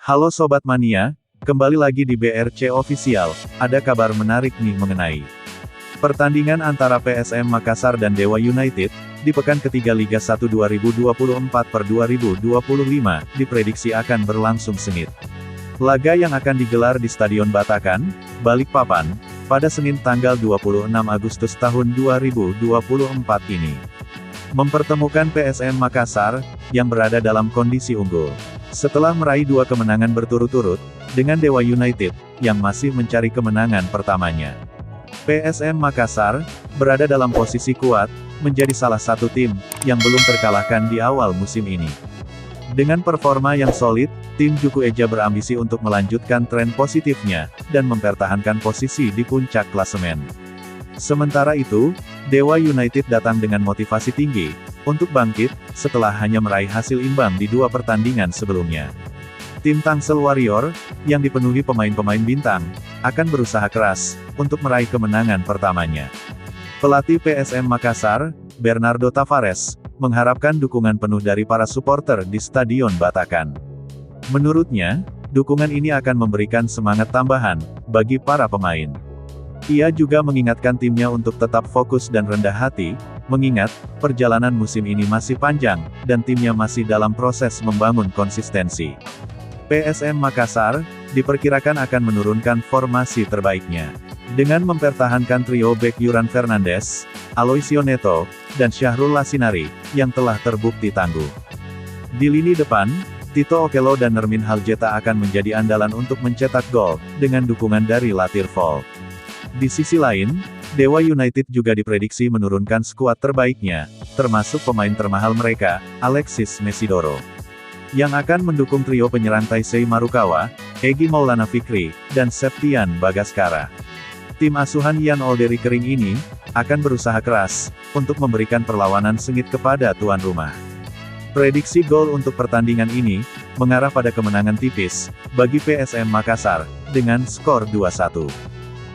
Halo Sobat Mania, kembali lagi di BRC Official, ada kabar menarik nih mengenai pertandingan antara PSM Makassar dan Dewa United, di pekan ketiga Liga 1 2024/2025, diprediksi akan berlangsung sengit. Laga yang akan digelar di Stadion Batakan, Balikpapan, pada Senin tanggal 26 Agustus tahun 2024 ini, mempertemukan PSM Makassar, yang berada dalam kondisi unggul. Setelah meraih 2 kemenangan berturut-turut, dengan Dewa United, yang masih mencari kemenangan pertamanya. PSM Makassar, berada dalam posisi kuat, menjadi salah satu tim, yang belum terkalahkan di awal musim ini. Dengan performa yang solid, tim Juku Eja berambisi untuk melanjutkan tren positifnya, dan mempertahankan posisi di puncak klasemen. Sementara itu, Dewa United datang dengan motivasi tinggi, untuk bangkit, setelah hanya meraih hasil imbang di 2 pertandingan sebelumnya. Tim Tangsel Warrior, yang dipenuhi pemain-pemain bintang, akan berusaha keras, untuk meraih kemenangan pertamanya. Pelatih PSM Makassar, Bernardo Tavares, mengharapkan dukungan penuh dari para supporter di Stadion Batakan. Menurutnya, dukungan ini akan memberikan semangat tambahan, bagi para pemain. Ia juga mengingatkan timnya untuk tetap fokus dan rendah hati, mengingat, perjalanan musim ini masih panjang, dan timnya masih dalam proses membangun konsistensi. PSM Makassar, diperkirakan akan menurunkan formasi terbaiknya. Dengan mempertahankan trio bek Yuran Fernandes, Aloisio Neto, dan Syahrul Lasinari, yang telah terbukti tangguh. Di lini depan, Tito Okello dan Nermin Haljeta akan menjadi andalan untuk mencetak gol, dengan dukungan dari Latir Vol. Di sisi lain, Dewa United juga diprediksi menurunkan skuad terbaiknya, termasuk pemain termahal mereka, Alexis Mesidoro, yang akan mendukung trio penyerang Taisei Marukawa, Egy Maulana Fikri, dan Septian Bagaskara. Tim asuhan Yan Olderi Kering ini, akan berusaha keras, untuk memberikan perlawanan sengit kepada tuan rumah. Prediksi gol untuk pertandingan ini, mengarah pada kemenangan tipis, bagi PSM Makassar, dengan skor 2-1.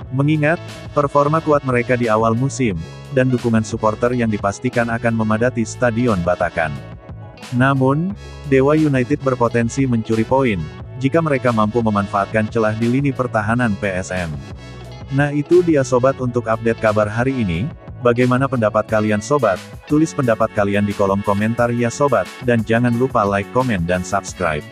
Mengingat, performa kuat mereka di awal musim, dan dukungan supporter yang dipastikan akan memadati Stadion Batakan. Namun, Dewa United berpotensi mencuri poin, jika mereka mampu memanfaatkan celah di lini pertahanan PSM. Nah itu dia sobat untuk update kabar hari ini, bagaimana pendapat kalian sobat? Tulis pendapat kalian di kolom komentar ya sobat, dan jangan lupa like, komen dan subscribe.